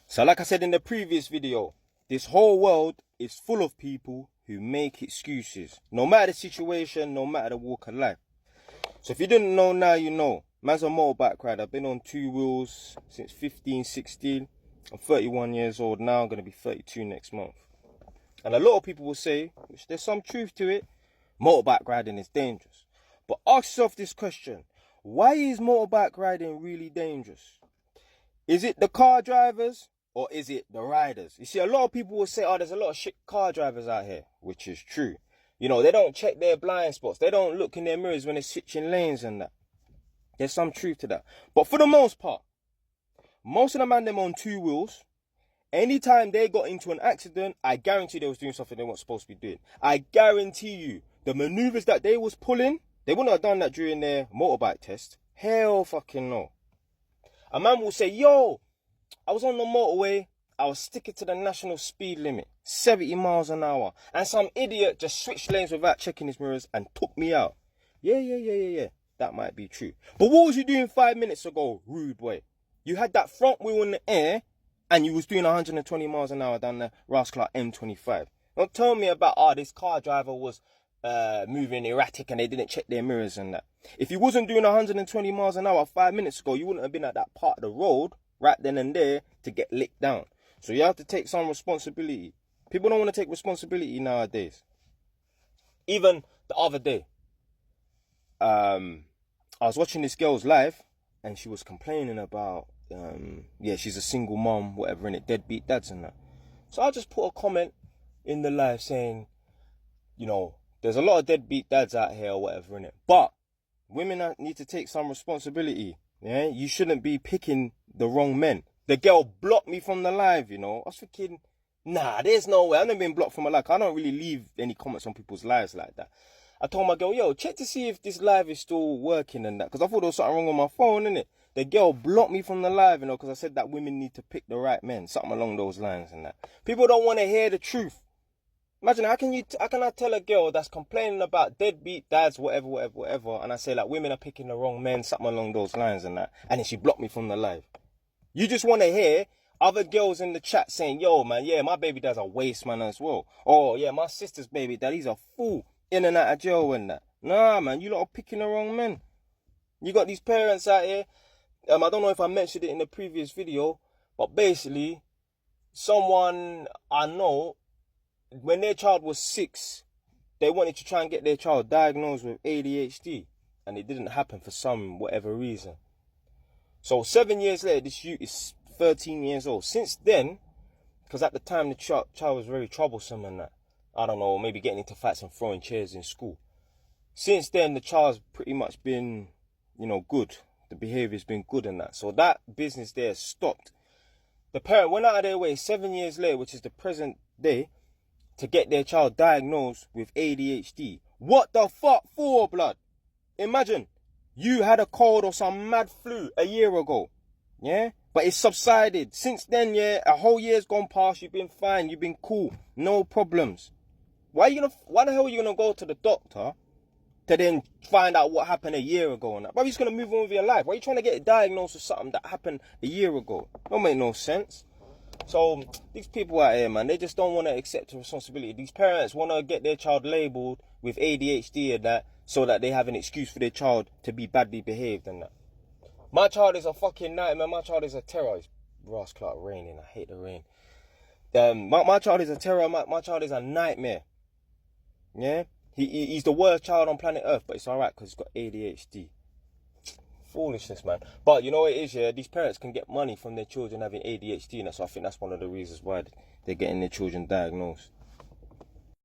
So like I said in the previous video, this whole world is full of people who make excuses. No matter the situation, no matter the walk of life. So if you didn't know, now you know. Man's a motorbike rider. I've been on two wheels since 15, 16. I'm 31 years old now. I'm going to be 32 next month. And a lot of people will say, which there's some truth to it, motorbike riding is dangerous. But ask yourself this question. Why is motorbike riding really dangerous? Is it the car drivers or is it the riders? You see, a lot of people will say, oh, there's a lot of shit car drivers out here, which is true. You know, they don't check their blind spots. They don't look in their mirrors when they're switching lanes and that. There's some truth to that. But for the most part, most of the man them on two wheels, anytime they got into an accident, I guarantee they was doing something they weren't supposed to be doing. I guarantee you, the maneuvers that they was pulling, they wouldn't have done that during their motorbike test. Hell fucking no. A man will say, yo, I was on the motorway, I was sticking to the national speed limit, 70 miles an hour, and some idiot just switched lanes without checking his mirrors and took me out. Yeah. That might be true. But what was you doing 5 minutes ago, rude boy? You had that front wheel in the air and you was doing 120 miles an hour down the Rascal M25. Don't tell me about, this car driver was moving erratic and they didn't check their mirrors and that. If you wasn't doing 120 miles an hour 5 minutes ago, you wouldn't have been at that part of the road right then and there to get licked down. So you have to take some responsibility. People don't want to take responsibility nowadays. Even the other day, I was watching this girl's live and she was complaining about, she's a single mom, whatever, in it, deadbeat dads and that. So I just put a comment in the live saying, you know, there's a lot of deadbeat dads out here or whatever in it, but women need to take some responsibility. Yeah, you shouldn't be picking the wrong men. The girl blocked me from the live, you know. I was thinking, nah, there's no way. I've never been blocked from a live. I don't really leave any comments on people's lives like that. I told my girl, yo, check to see if this live is still working and that. Because I thought there was something wrong with my phone, innit? The girl blocked me from the live, you know, because I said that women need to pick the right men. Something along those lines and that. People don't want to hear the truth. Imagine, how can I tell a girl that's complaining about deadbeat dads, whatever, and I say, like, women are picking the wrong men, something along those lines and that, and then she blocked me from the live. You just want to hear other girls in the chat saying, yo, man, yeah, my baby dad's a waste man as well. Oh, yeah, my sister's baby dad, he's a fool, in and out of jail and that. Nah, man, you lot are picking the wrong men. You got these parents out here, I don't know if I mentioned it in the previous video, but basically, someone I know, when their child was 6, they wanted to try and get their child diagnosed with ADHD, and it didn't happen for some whatever reason. So 7 years later, this youth is 13 years old. Since then, because at the time the child was very troublesome and that, I don't know, maybe getting into fights and throwing chairs in school. Since then, the child's pretty much been, you know, good. The behavior's been good and that. So that business there stopped. The parent went out of their way 7 years later, which is the present day, to get their child diagnosed with ADHD. What the fuck for, blood? Imagine you had a cold or some mad flu a year ago, yeah? But it's subsided. Since then, yeah, a whole year's gone past, you've been fine, you've been cool, no problems. Why the hell are you gonna go to the doctor to then find out what happened a year ago and that? Why are you just gonna move on with your life? Why are you trying to get diagnosed with something that happened a year ago? Don't make no sense. So these people out here, man, they just don't want to accept the responsibility. These parents want to get their child labelled with ADHD and that, so that they have an excuse for their child to be badly behaved and that. My child is a fucking nightmare. My child is a terror. It's rascal raining. I hate the rain. My child is a terror. My child is a nightmare. Yeah? He's the worst child on planet Earth, but it's alright because he's got ADHD. Foolishness, man. But you know what it is, yeah? These parents can get money from their children having ADHD, and so I think that's one of the reasons why they're getting their children diagnosed.